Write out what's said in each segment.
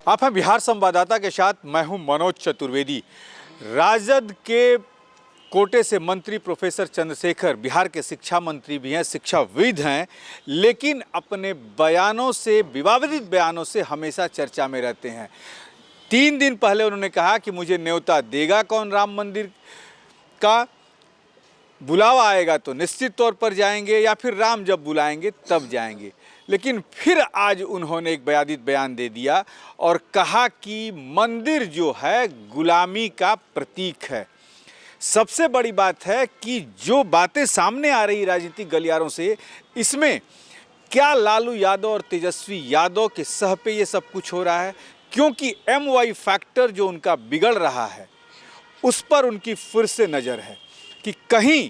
आप हैं बिहार संवाददाता के साथ, मैं हूं मनोज चतुर्वेदी। राजद के कोटे से मंत्री प्रोफेसर चंद्रशेखर बिहार के शिक्षा मंत्री भी हैं, शिक्षाविद हैं, लेकिन अपने बयानों से, विवादित बयानों से हमेशा चर्चा में रहते हैं। 3 दिन पहले उन्होंने कहा कि मुझे न्योता देगा कौन राम मंदिर का, बुलावा आएगा तो निश्चित तौर पर जाएंगे या फिर राम जब बुलाएंगे तब जाएंगे। लेकिन फिर आज उन्होंने एक विवादित बयान दे दिया और कहा कि मंदिर जो है गुलामी का प्रतीक है। सबसे बड़ी बात है कि जो बातें सामने आ रही राजनीतिक गलियारों से, इसमें क्या लालू यादव और तेजस्वी यादव के सह पे ये सब कुछ हो रहा है, क्योंकि MY फैक्टर जो उनका बिगड़ रहा है उस पर उनकी फिर से नज़र है कि कहीं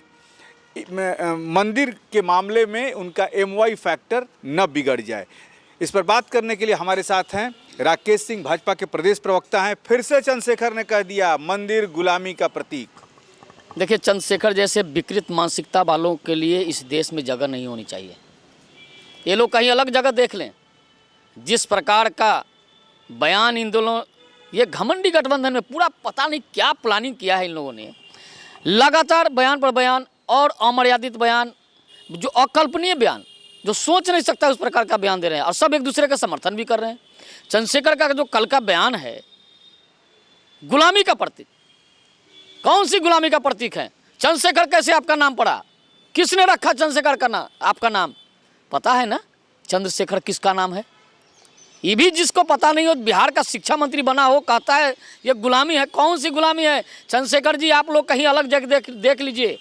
मंदिर के मामले में उनका MY फैक्टर न बिगड़ जाए। इस पर बात करने के लिए हमारे साथ हैं राकेश सिंह, भाजपा के प्रदेश प्रवक्ता हैं। फिर से चंद्रशेखर ने कह दिया मंदिर गुलामी का प्रतीक। देखिए, चंद्रशेखर जैसे विकृत मानसिकता वालों के लिए इस देश में जगह नहीं होनी चाहिए। ये लोग कहीं अलग जगह देख लें। जिस प्रकार का बयान इन दोनों, ये घमंडी गठबंधन में पूरा पता नहीं क्या प्लानिंग किया है इन लोगों ने। लगातार बयान पर बयान और अमर्यादित बयान, जो अकल्पनीय बयान, जो सोच नहीं सकता उस प्रकार का बयान दे रहे हैं और सब एक दूसरे का समर्थन भी कर रहे हैं। चंद्रशेखर का जो कल का बयान है, गुलामी का प्रतीक, कौन सी गुलामी का प्रतीक है? चंद्रशेखर कैसे आपका नाम पड़ा? किसने रखा चंद्रशेखर का नाम? आपका नाम पता है ना चंद्रशेखर किसका नाम है? ये भी जिसको पता नहीं हो, बिहार का शिक्षा मंत्री बना हो, कहता है ये गुलामी है। कौन सी गुलामी है? चंद्रशेखर जी, आप लोग कहीं अलग जगह देख लीजिए।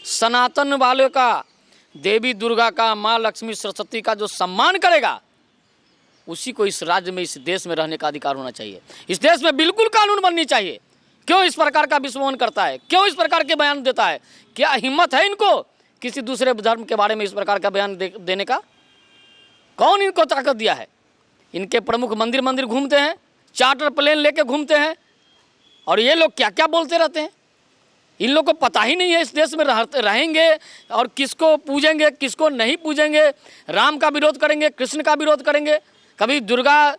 सनातन वालों का, देवी दुर्गा का, माँ लक्ष्मी सरस्वती का जो सम्मान करेगा, उसी को इस राज्य में, इस देश में रहने का अधिकार होना चाहिए। इस देश में बिल्कुल कानून बननी चाहिए। क्यों इस प्रकार का विस्मोहन करता है? क्यों इस प्रकार के बयान देता है? क्या हिम्मत है इनको किसी दूसरे धर्म के बारे में इस प्रकार का बयान देने का? कौन इनको ताकत दिया है? इनके प्रमुख मंदिर घूमते हैं, चार्टर प्लेन लेके घूमते हैं, और ये लोग क्या क्या बोलते रहते हैं। इन लोग को पता ही नहीं है इस देश में रहेंगे और किसको पूजेंगे, किसको नहीं पूजेंगे। राम का विरोध करेंगे, कृष्ण का विरोध करेंगे, कभी दुर्गा,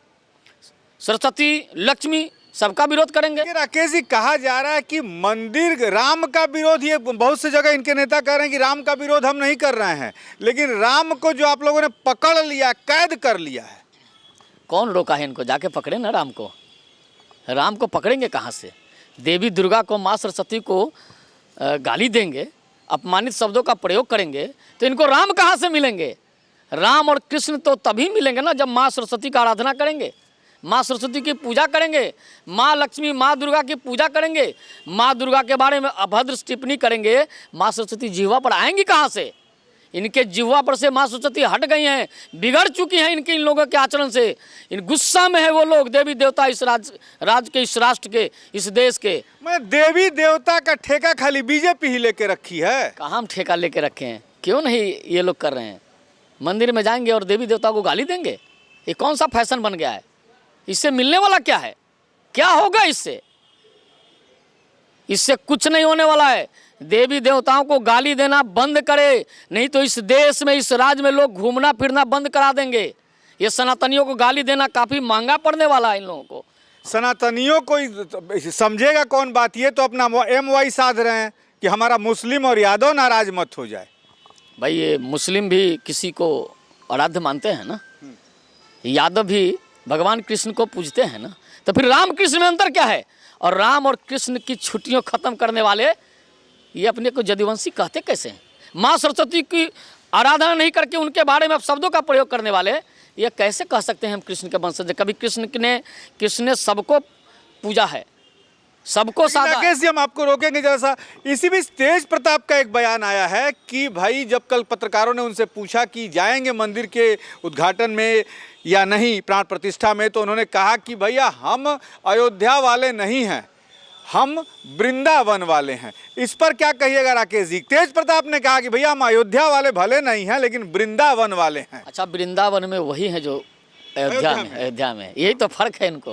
सरस्वती, लक्ष्मी, सबका विरोध करेंगे। राकेश जी, कहा जा रहा है कि मंदिर राम का विरोध, ये बहुत सी जगह इनके नेता कह रहे हैं कि राम का विरोध हम नहीं कर रहे हैं, लेकिन राम को जो आप लोगों ने पकड़ लिया, कैद कर लिया है, कौन रोका है इनको? जाके पकड़े ना राम को। राम को पकड़ेंगे कहाँ से? देवी दुर्गा को, माँ सरस्वती को गाली देंगे, अपमानित शब्दों का प्रयोग करेंगे, तो इनको राम कहाँ से मिलेंगे? राम और कृष्ण तो तभी मिलेंगे ना जब माँ सरस्वती का आराधना करेंगे, माँ सरस्वती की पूजा करेंगे, माँ लक्ष्मी, माँ दुर्गा की पूजा करेंगे, माँ दुर्गा के बारे में अभद्र टिप्पणी करेंगे। माँ सरस्वती जिह्वा पर आएंगी कहाँ से? इनके जिह्वा पर से माँ सरस्वती हट गई हैं, बिगड़ चुकी हैं इन लोगों के आचरण से। इन गुस्सा में है वो लोग, देवी देवता इस राज्य के, इस राष्ट्र के, इस देश के। मैं देवी देवता का ठेका खाली बीजेपी ही लेके रखी है। कहाँ हम ठेका लेके रखे हैं? क्यों नहीं ये लोग कर रहे हैं? मंदिर में जाएंगे और देवी देवता को गाली देंगे? ये कौन सा फैशन बन गया है? इससे मिलने वाला क्या है? क्या होगा इससे? इससे कुछ नहीं होने वाला है। देवी देवताओं को गाली देना बंद करे, नहीं तो इस देश में, इस राज्य में लोग घूमना फिरना बंद करा देंगे। ये सनातनियों को गाली देना काफ़ी महंगा पड़ने वाला है इन लोगों को। सनातनियों को समझेगा कौन बात? ये तो अपना MY साध रहे हैं कि हमारा मुस्लिम और यादव नाराज मत हो जाए। भाई, ये मुस्लिम भी किसी को आराध्य मानते हैं ना, यादव भी भगवान कृष्ण को पूजते हैं ना, तो फिर राम कृष्ण में अंतर क्या है? और राम और कृष्ण की छुट्टियों खत्म करने वाले ये अपने को जदुवंशी कहते कैसे हैं? माँ सरस्वती की आराधना नहीं करके उनके बारे में शब्दों का प्रयोग करने वाले ये कैसे कह सकते हैं हम कृष्ण के वंशज? कभी कृष्ण ने सबको पूजा है, सबको साधा। राकेश जी, हम आपको रोकेंगे जैसा। इसी बीच तेज प्रताप का एक बयान आया है कि भाई, जब कल पत्रकारों ने उनसे पूछा कि जाएंगे मंदिर के उद्घाटन में या नहीं, प्राण प्रतिष्ठा में, तो उन्होंने कहा कि भैया हम अयोध्या वाले नहीं हैं, हम वृंदावन वाले हैं। इस पर क्या कहिएगा राकेश जी? तेज प्रताप ने कहा कि भैया हम अयोध्या वाले भले नहीं हैं लेकिन वृंदावन वाले हैं। अच्छा, वृंदावन में वही है जो अयोध्या में, यही तो फर्क है इनको।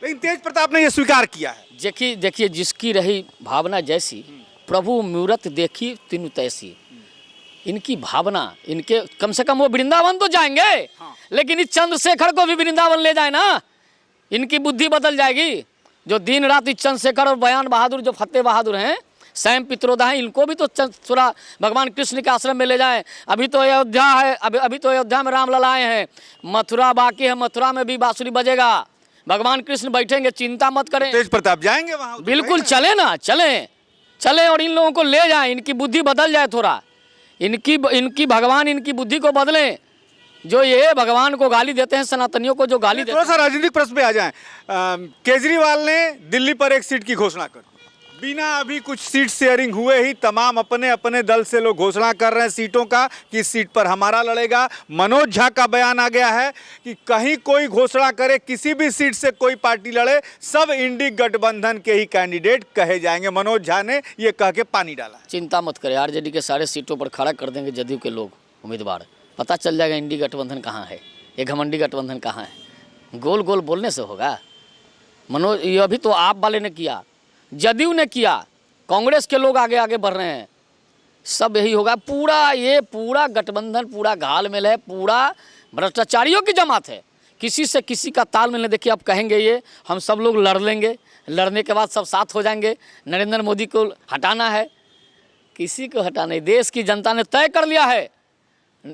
लेकिन तेज प्रताप ने यह स्वीकार किया है। देखिए, जिसकी रही भावना जैसी, प्रभु मूरत देखी तीनु तैसी। इनकी भावना, इनके कम से कम वो वृंदावन तो जाएंगे। हाँ। लेकिन इस चंद्रशेखर को भी वृंदावन ले जाए ना, इनकी बुद्धि बदल जाएगी। जो दिन रात चंद्रशेखर और बयान बहादुर, जो फतेह बहादुर हैं, सैम पित्रोदा हैं, इनको भी तो थोड़ा भगवान कृष्ण के आश्रम में ले जाएं। अभी तो अयोध्या है, अभी तो अयोध्या में रामलला आए हैं, मथुरा बाकी है, मथुरा में भी बांसुरी बजेगा, भगवान कृष्ण बैठेंगे, चिंता मत करें। तेज प्रताप जाएंगे वहां? बिल्कुल चले ना, चले और इन लोगों को ले जाएं, इनकी बुद्धि बदल जाए थोड़ा, इनकी भगवान इनकी बुद्धि को बदलें। जो ये भगवान को गाली देते हैं, सनातनियों को जो गाली देते थोड़ा सा राजनीतिक प्रश्न पे आ जाएं। केजरीवाल ने दिल्ली पर एक सीट की घोषणा कर, बिना अभी कुछ सीट शेयरिंग हुए ही तमाम अपने अपने दल से लोग घोषणा कर रहे हैं सीटों का कि इस सीट पर हमारा लड़ेगा। मनोज झा का बयान आ गया है कि कहीं कोई घोषणा करे, किसी भी सीट से कोई पार्टी लड़े, सब इंडी गठबंधन के ही कैंडिडेट कहे जाएंगे। मनोज झा ने ये कह के पानी डाला। चिंता मत करें, आरजेडी के सारे सीटों पर खड़ा कर देंगे जदयू के लोग उम्मीदवार। पता चल जाएगा इंडी गठबंधन कहाँ है, ये घमंडी गठबंधन कहाँ है। गोल गोल बोलने से होगा। मनोज, ये अभी तो आप वाले ने किया, जदयू ने किया, कांग्रेस के लोग आगे आगे बढ़ रहे हैं, सब यही होगा। पूरा गठबंधन पूरा घालमेल है, पूरा भ्रष्टाचारियों की जमात है, किसी से किसी का तालमेल नहीं। देखिए, आप कहेंगे ये हम सब लोग लड़ लेंगे, लड़ने के बाद सब साथ हो जाएंगे, नरेंद्र मोदी को हटाना है, किसी को हटाना नहीं। देश की जनता ने तय कर लिया है,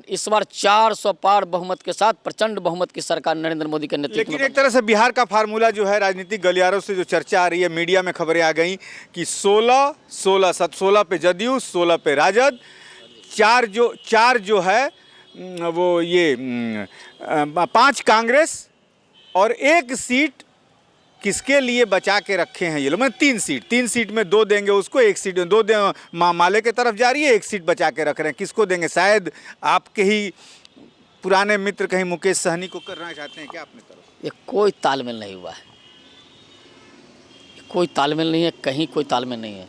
इस बार 400 पार बहुमत के साथ प्रचंड बहुमत की सरकार नरेंद्र मोदी के नेतृत्व में। लेकिन एक तरह से बिहार का फार्मूला जो है, राजनीतिक गलियारों से जो चर्चा आ रही है, मीडिया में खबरें आ गई कि 16 पे जदयू, 16 पे राजद, चार जो है वो ये 5 कांग्रेस और 1 सीट किसके लिए बचा के रखे हैं ये लोग। मैं 3 सीट में 2 देंगे उसको, 1 सीट में 2 दे, माले के तरफ जा रही है, 1 सीट बचा के रख रहे हैं। किसको देंगे? शायद आपके ही पुराने मित्र कहीं मुकेश सहनी को करना चाहते हैं क्या अपनी तरफ? ये कोई तालमेल नहीं हुआ है, कोई तालमेल नहीं है, कहीं कोई तालमेल नहीं है।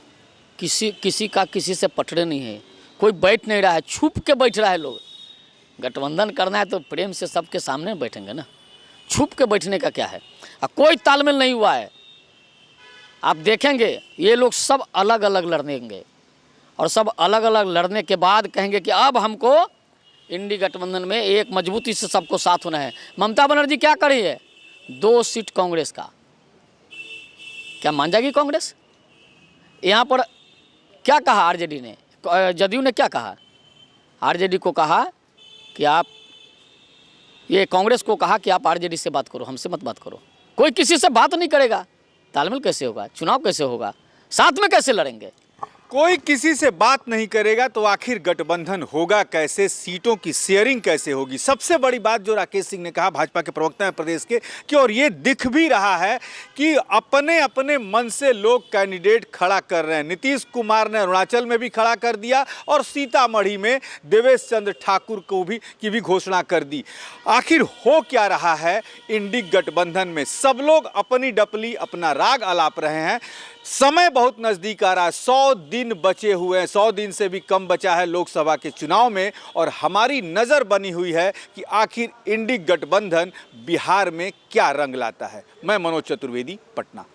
किसी का किसी से पटड़े नहीं है, कोई बैठ नहीं रहा है, छुप के बैठ रहा है। लोग गठबंधन करना है तो प्रेम से सबके सामने बैठेंगे ना, छुप के बैठने का क्या है। कोई तालमेल नहीं हुआ है। आप देखेंगे ये लोग सब अलग अलग लड़ेंगे और सब अलग अलग लड़ने के बाद कहेंगे कि अब हमको इंडी गठबंधन में एक मजबूती से सबको साथ होना है। ममता बनर्जी क्या कर रही है? 2 सीट कांग्रेस का, क्या मान जाएगी कांग्रेस? यहाँ पर क्या कहा आरजेडी ने, जदयू ने क्या कहा? आरजेडी को कहा कि आप, ये कांग्रेस को कहा कि आप आरजेडी से बात करो, हमसे मत बात करो। कोई किसी से बात नहीं करेगा, तालमेल कैसे होगा? चुनाव कैसे होगा? साथ में कैसे लड़ेंगे? कोई किसी से बात नहीं करेगा तो आखिर गठबंधन होगा कैसे? सीटों की शेयरिंग कैसे होगी? सबसे बड़ी बात जो राकेश सिंह ने कहा, भाजपा के प्रवक्ता हैं प्रदेश के, कि और ये दिख भी रहा है कि अपने अपने मन से लोग कैंडिडेट खड़ा कर रहे हैं। नीतीश कुमार ने अरुणाचल में भी खड़ा कर दिया और सीतामढ़ी में देवेश चंद्र ठाकुर को भी की भी घोषणा कर दी। आखिर हो क्या रहा है इंडी गठबंधन में? सब लोग अपनी डपली, अपना राग अलाप रहे हैं। समय बहुत नज़दीक आ रहा है, 100 दिन बचे हुए हैं, 100 दिन से भी कम बचा है लोकसभा के चुनाव में, और हमारी नज़र बनी हुई है कि आखिर इंडी गठबंधन बिहार में क्या रंग लाता है। मैं मनोज चतुर्वेदी, पटना।